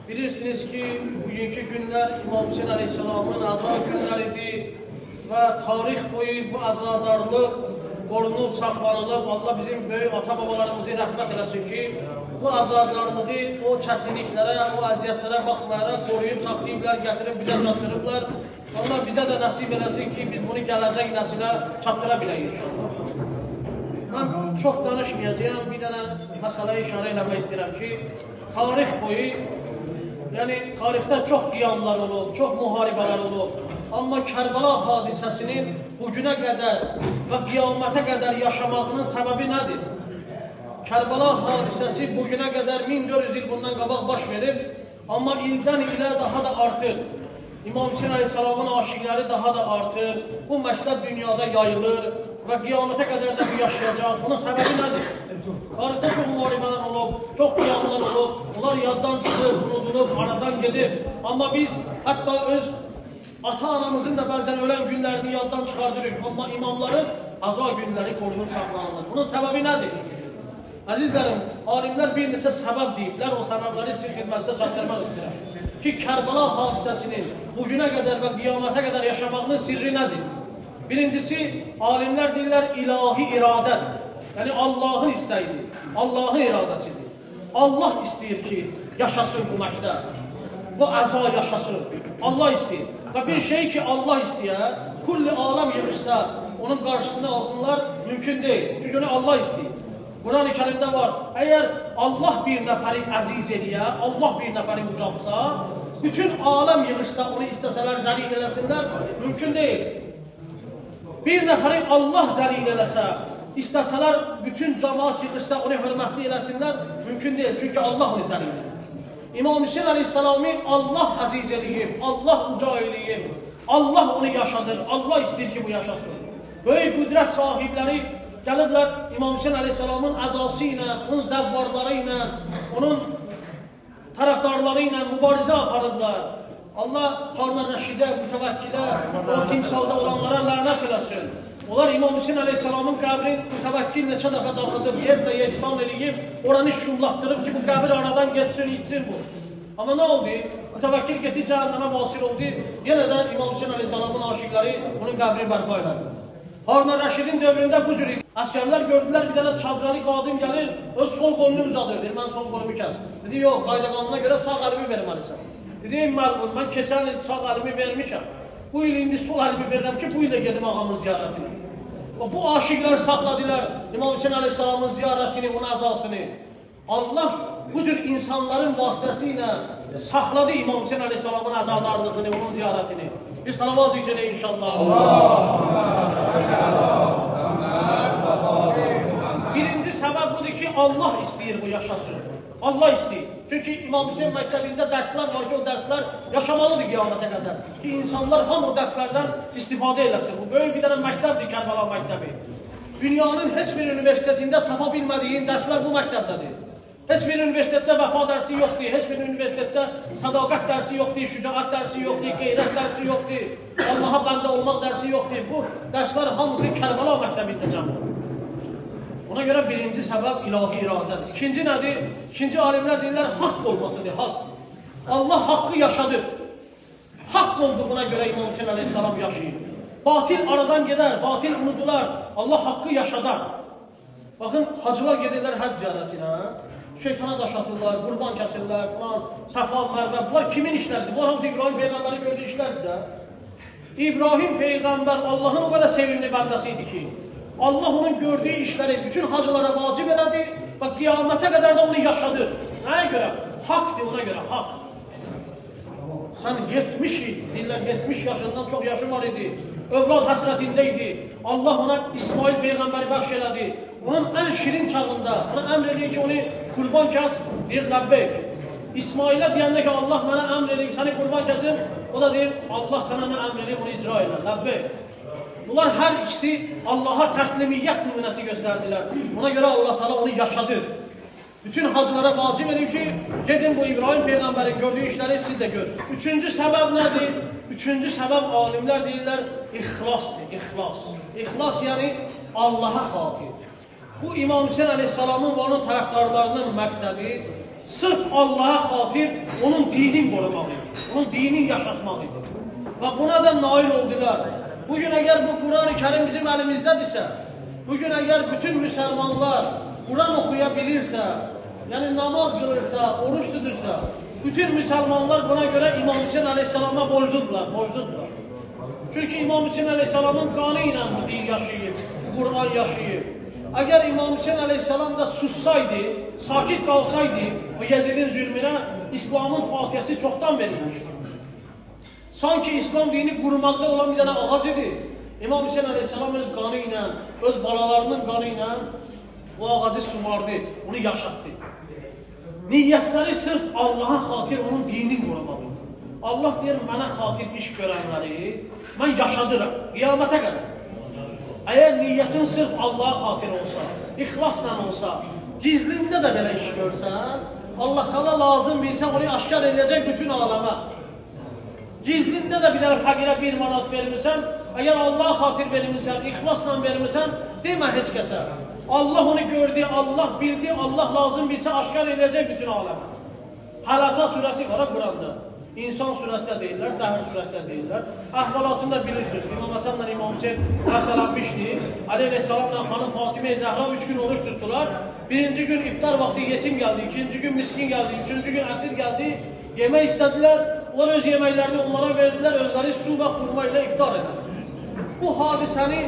Bilirsiniz ki, bugünkü günlər İmam Hüseyin Aleyhisselamın azad günləridir və tarix boyu bu azadarlıq qorunub, saxlanılıb. Allah bizim böyük ata-babalarımızı rəhmət eləsin ki, bu azadarlığı o çətinliklərə, o əziyyətlərə baxmayaraq qoruyub, saxlayıblar, gətirib, bizə çatdırıblar. Allah bizə də nəsib eləsin ki, biz bunu gələcək nəsilə çatdıra biləyik inşallah. Mən çox danışmayacağım, bir dənə məsələyə işarə eləmək istəyirəm ki, tarix boyu, yəni tarixdə çox qiyamlar olub, çox müharibələr olub. Amma Kərbəla hadisəsinin bugünə qədər və qiyamətə qədər yaşamağının səbəbi nədir? Kərbəla hadisəsi bugünə qədər 1400 il bundan qabaq baş verir, amma ildən ilə daha da artır. İmam Hüseyin Aleyhisselamın aşiqləri daha da artır, bu məktəb dünyada yayılır və qiyamətə qədər də bu yaşayacaq. Bunun səbəbi nədir? Tarixdə çox müharibələr olub, çox qiyamlar olub, onlar yaddan çıxıb, unudulub, aradan gedib. Amma biz hətta öz ata-anamızın da bəzən ölən günlərini yaddan çıxardırıq. Amma imamların azad günləri qorunub saxlanılır. Bunun səbəbi nədir? Əzizlərim, alimlər bir neçə səbəb deyiblər, o səbəbləri sizin xidmətinizə çatdırmaq istəyirəm. Ki, Kərbəla hadisəsinin bugünə qədər və qiyamətə qədər yaşamağının sirri nədir? Birincisi, alimlər deyirlər, ilahi iradədir. Yəni, Allahın istəyidir, Allahın iradəsidir. Allah istəyir ki, yaşasın bu məktəb, bu əza yaşasın. Allah istəyir. Və bir şey ki, Allah istəyər, kulli aləm yığışsa, onun qarşısını alsınlar, mümkün deyil. Çünki onu Allah istəyir. Quran-ı Kərimdə var, əgər Allah bir nəfəri əziz eləyə, Allah bir nəfəri ucaqsa, bütün aləm yığışsa, onu istəsələr zəlil eləsinlər, mümkün deyil. Bir nəfəri Allah zəlil eləsə, istəsələr bütün cəmaat yığışsa, onu hörmətli eləsinlər, mümkün deyil. Çünki Allah onu zəlil edir. İmam Hüseyin Aleyhisselamı Allah əziz eləyib, Allah uca eləyib, Allah onu yaşadır, Allah istəyir ki, bu yaşasın. Böyük qüdrət sahibləri gəliblər İmam Hüseyin Aleyhisselamın əzası ilə, onun zəvvarları ilə, onun tərəfdarları ilə mübarizə aparırlar. Allah Harun Rəşidə, mütəvəkkilə, o timsalda olanlara lənət eləsin. Onlar İmam Hüseyin Aleyhisselamın qəbrin mütəvəkkil neçə dəfə dağıdıb, yerlə yeksan eləyib, oranı şumlatdırıb ki, bu qəbir aradan geçsin, içsin bu. Amma nə oldu? Mütəvəkkil getdi, cəhənnəmə vasir oldu, yenə də İmam Hüseyin Aleyhisselamın aşiqləri onun qəbrini bərpa elədi. Harun Rəşidin dövründə bu cür idi. Əskərlər gördülər, bir dənə çadralı qadın gəlir, öz sol qolunu uzadır, deyir, mən sol qolumu kəs. Dedi, yox, qayda qanuna görə sağ əlimi verməlisən. Dedi, məlum, mən keçən il sağ əlimi vermişəm. Bu il indi sol əlimi verirəm ki, bu il də gedim ağamın ziyarətini. Bu aşiqlər saxladılar İmam Hüseyin Aleyhisselamın ziyarətini, onun əzasını. Allah bu cür insanların vasitəsilə saxladı İmam Hüseyin Aleyhisselamın əzadarlığını, onun ziyarətini. Bir salavat zikr edin inşallah. Birinci səbəb budur ki, Allah istəyir bu yaşasın. Allah istəyir. Çünki İmam Hüseyin məktəbində dərslər var ki, o dərslər yaşamalıdır qiyamətə qədər. Ki, insanlar hamı o dərslərdən istifadə eləsin. Bu böyük bir dənə məktəbdir Kərbəla məktəbi. Dünyanın heç bir universitetində tapa bilmədiyin dərslər bu məktəbdədir. Heç bir universitetdə vəfa dərsi yoxdur, heç bir universitetdə sədaqət dərsi yoxdur, şücaət dərsi yoxdur, qeyrət dərsi yoxdur, Allaha bəndə olmaq dərsi yoxdur. Bu dərslər hamısı Kərbəla məktəbində cəm olur. Ona görə birinci səbəb ilahi iradədir. İkinci nədir? İkinci alimlər deyirlər, haqq olmasıdır, haqq. Allah haqqı yaşadır. Haqq olduğuna görə İmam Hüseyin Aleyhisselam yaşayır. Batil aradan gedər, batil unudular. Allah haqqı yaşadar. Baxın, hacılar gedirlər həcc ziyarətinə, şeytana daş atırlar, qurban kəsirlər, falan, Səfa, Mərvə. Bunlar kimin işləridir? Bunlar hamısı İbrahim Peyğəmbərin gördüyü işlərdir də. İbrahim Peyğəmbər Allahın o qədər sevimli bəndəsi idi ki, Allah onun gördüyü işləri bütün hacılara vacib elədi və qiyamətə qədər də onu yaşadır. Nəyə görə? Haqdır ona görə, haqq. Sən 70 il, deyirlər 70 yaşından çox yaşı var idi, övlad həsrətində idi. Allah ona İsmail Peyğəmbəri bəxş elədi. Onun ən şirin çağında, ona əmr edir ki, onu qurban kəs, deyir, ləbbeyk. İsmailə deyəndə ki, Allah mənə əmr edir, səni qurban kəsin, o da deyir, Allah sənə nə əmr edir, onu icra edir, ləbbeyk. Bunlar hər ikisi Allaha təslimiyyət nümunəsi göstərdilər. Buna görə Allah Teala onu yaşadır. Bütün hacılara vacib edib ki, gedin bu İbrahim Peyğəmbərin gördüyü işləri siz də görün. Üçüncü səbəb nədir? Üçüncü səbəb alimlər deyirlər, ixlasdır, ixlas. İxlas yəni Allaha xatir. Bu İmam Hüseyin Aleyhisselamın və onun tərəfdarlarının məqsədi sırf Allah'a xatir onun dinin qorumalıydı. Onun dinin yaşatmalıydı. Və buna da nail oldular. Bugün əgər bu Quran-ı Kerim bizim əlimizdədirsə, bugün əgər bütün müsəlmanlar Quran oxuya bilirsə, yəni namaz qılırsa, oruç tutursa, bütün müsəlmanlar buna görə İmam Hüseyin əleyhissalama borcludular. Çünki İmam Hüseyin əleyhissalamın qanı ilə bu din yaşayıb, Quran yaşayıb. Əgər İmam Hüseyin əleyhissalam da sussaydı, sakit qalsaydı, o Yezidin zülmünə İslamın fatihəsi çoxdan verilmişdi. Sanki İslam dini qurmaqda olan bir dənə ağac idi. İmam Hüseyin əleyhissalam öz qanı ilə, öz balalarının qanı ilə o ağacı suvardı, onu yaşatdı. Niyyətləri sırf Allah'a xatir onun dinin qorumalıydı. Allah deyir, mənə xatir iş görənləri mən yaşadıram, qiyamətə qədər. Əgər niyyətin sırf Allah'a xatir olsa, ixlasla olsa, gizlində də belə iş görsən, Allah Teala lazım bilsə onu aşkar edəcək bütün aləmə. Gizlində də bir dənə fəqirə 1 manat vermirsən, əgər Allah'a xatir vermirsən, ixlasla vermirsən, demə heç kəsə. Allah onu gördü, Allah bildi, Allah lazım bilsə aşkar edəcək bütün aləmə. Həlata surəsi var Quranda. İnsan surəsində deyirlər, Dəhr surəsində deyirlər. Əhvalatını da bilirsiniz. İmam Həsənlə İmam Hüseyin xəstələnmişdi. Aleyhisselamla xanım Fatimə-i Zəhra 3 gün oruç tutdular. Birinci gün iftar vaxtı yetim gəldi, ikinci gün miskin gəldi, üçüncü gün əsir gəldi. Yemək istədilər, onlar öz yeməklərini onlara verdilər, özləri su və xurma ilə iftar edilər. Bu hadisəni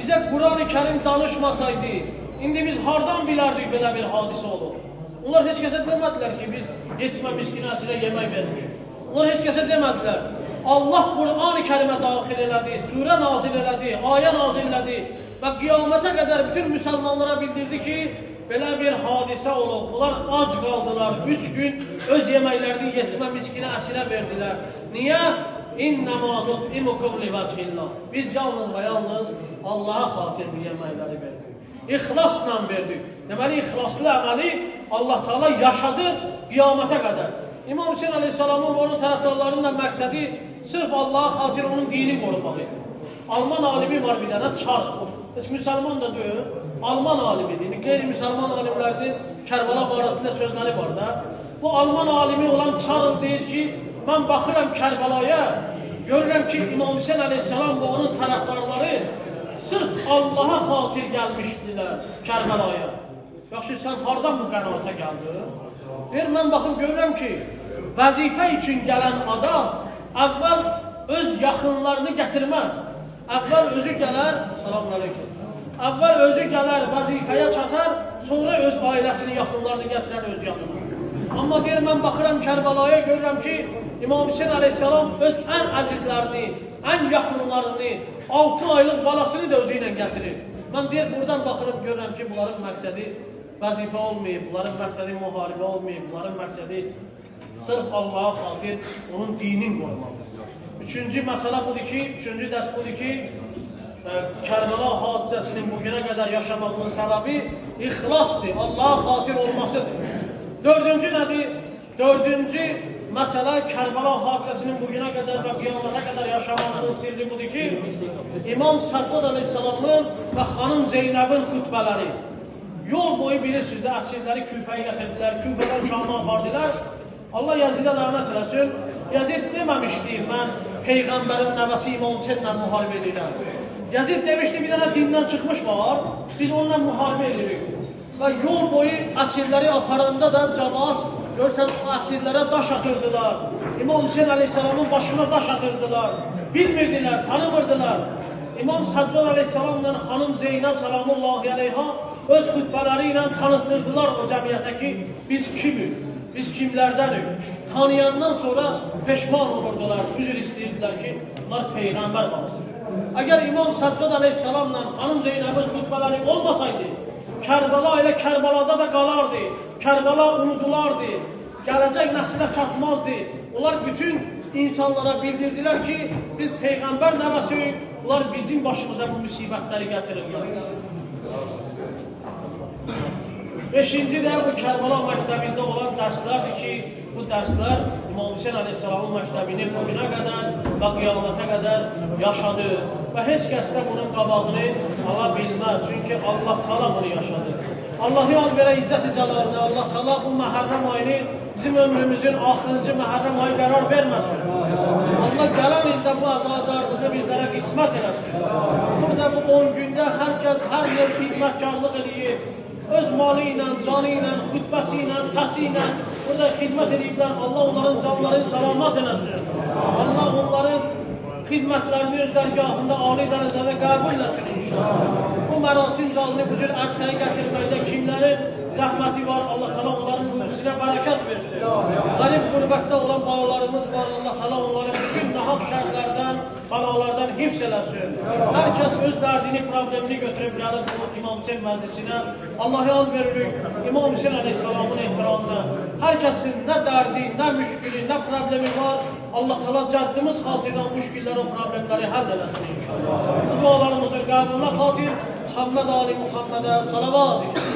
bizə Quran-ı Kerim danışmasaydı, indi biz hardan bilərdik belə bir hadisə olur? Onlar heç kəsə demədilər ki, biz yetimə, miskinə, əsirə yemək vermişik. Onlar heç kəsə demədilər. Allah Quran-ı Kerimə daxil elədi, surə nazil elədi, ayə nazil elədi və qiyamətə qədər bütün müsəlmanlara bildirdi ki, belə bir hadisə olub. Onlar ac qaldılar, 3 gün öz yeməklərini yetimə, miskinə, əsirə verdilər. Niyə? İnnəmā nut'imukum livəcillah. Biz yalnız və yalnız Allaha xatir bu yeməkləri verdik. İxlasla verdik. Deməli, ixlaslı əməli Allah Teala yaşadı qiyamətə qədər. İmam Hüseyin əleyhissalamın və onun tərəfdarlarının da məqsədi sırf Allaha xatir onun dini qorumalıydı. Alman alimi var bir dənə, Çar. Heç müsəlman da deyil, Alman alimidir. Qeyri-müsəlman alimlərinin Kərbəla barəsində sözləri var da. Bu Alman alimi olan Çar deyir ki, mən baxıram Kərbəlaya, görürəm ki, İmam Hüseyin əleyhissalam və onun tərəfdarları sırf Allaha xatir gəlmişdilər Kərbəlaya. Yaxşı, sən hardan bu qənaata gəldin? Deyir, mən baxıb görürəm ki, vəzifə üçün gələn adam əvvəl öz yaxınlarını gətirməz. Əvvəl özü gələr, selamun aleyküm. Əvvəl özü gələr, vəzifəyə çatar, sonra öz ailəsini, yaxınlarını gətirər öz yanına. Amma deyir, mən baxıram Kərbəlaya, görürəm ki, İmam Hüseyin əleyhissalam öz ən əzizlərini, ən yaxınlarını, 6 aylıq balasını da özü ilə gətirir. Mən deyir, buradan baxırım, görürəm ki, bunların məqsədi vəzifə olmayıb, bunların məqsədi müharibə olmayıb, bunların məqsədi sırf Allah'a xatir onun dinin qorumalıdır. Üçüncü məsələ budur ki, üçüncü dərs budur ki, Kərbəla hadisəsinin bugünə qədər yaşamağının səbəbi ixlasdır, Allah'a xatir olmasıdır. Dördüncü nədir? Dördüncü məsələ Kərbəla hadisəsinin bugünə qədər və qiyamətə qədər yaşamağının sirri budur ki, İmam Səccad əleyhissalamın və xanım Zeynəbin xütbələri. Yol boyu bilirsiniz də, əsirləri Küfəyə gətirdilər, Küfədən Şam'a apardılar. Allah Yezidə lənət eləsin. Yezid deməmişdi, mən Peyğəmbərin nəvəsi İmam Hüseyinlə müharibə edirəm. Yezid demişdi, bir dənə dindən çıxmış var, biz onunla müharibə edirik. Və yol boyu əsirləri aparanda da cəmaat, görürsən, o əsirlərə daş atırdılar. İmam Hüseyin əleyhissalamın başına daş atırdılar. Bilmirdilər, tanımırdılar. İmam Səccad əleyhissalamla xanım Zeynəb salamullahi əleyha öz xütbələri ilə tanıtdırdılar o cəmiyyətə ki, biz kimik, biz kimlərdənik. Tanıyandan sonra peşman olurdular, üzr istəyirdilər ki, bunlar Peyğəmbər babasıdır. Əgər İmam Səccad əleyhissalamla xanım Zeynəbin xütbələri olmasaydı, Kərbəla ilə Kərbəlada da qalardı, Kərbəla unudulardı, gələcək nəsilə çatmazdı. Onlar bütün insanlara bildirdilər ki, biz Peyğəmbər nəvəsiyik, bunlar bizim başımıza bu müsibətləri gətirirlər. Beşinci də bu Kərbəla məktəbində olan dərslərdir ki, bu dərslər İmam Hüseyin əleyhissalamın məktəbini bugünə qədər və qiyamətə qədər yaşadı. Və heç kəs də bunun qabağını ala bilməz. Çünki Allah Teala bunu yaşadı. Allah-u Azze ve İzzət-i Cəlalına, Allah Teala bu Məhərrəm ayını bizim ömrümüzün axırıncı Məhərrəm ayı qərar verməsin. Allah gələn ildə bu azadarlığı bizlərə qismət eləsin. Burada bu 10 gündə hər kəs hər növ xidmətkarlıq edir. Öz malı ilə, canı ilə, xütbəsi ilə, səsi ilə burada xidmət ediblər. Allah onların canlarını salamat eləsin. Allah onların xidmətlərini öz dərgahında ali dərəcədə qəbul eləsin inşallah. Bu mərasim zalını bu cür ərsəyə gətirməkdə kimlərin zəhməti var, Allah Teala onların ruhusinə bərəkət versin. Qərib qürbətdə olan balalarımız var, Allah Teala onları bütün nahaq şərlərdən, balalardan hifz eləsin. Hər kəs öz dərdini, problemini götürüb gəlir bu İmam Hüseyin məclisinə. Allah-u Azze veririk İmam Hüseyin Aleyhisselamın ehtiramına. Hər kəsin nə dərdi, nə müşkülü, nə problemi var, Allah Teala cəddimiz xatirdən müşkülləri, o problemləri həll eləsin inşallah. Bu dualarımızın qəbuluna xatir Muhammed Ali Muhammed'e salavat.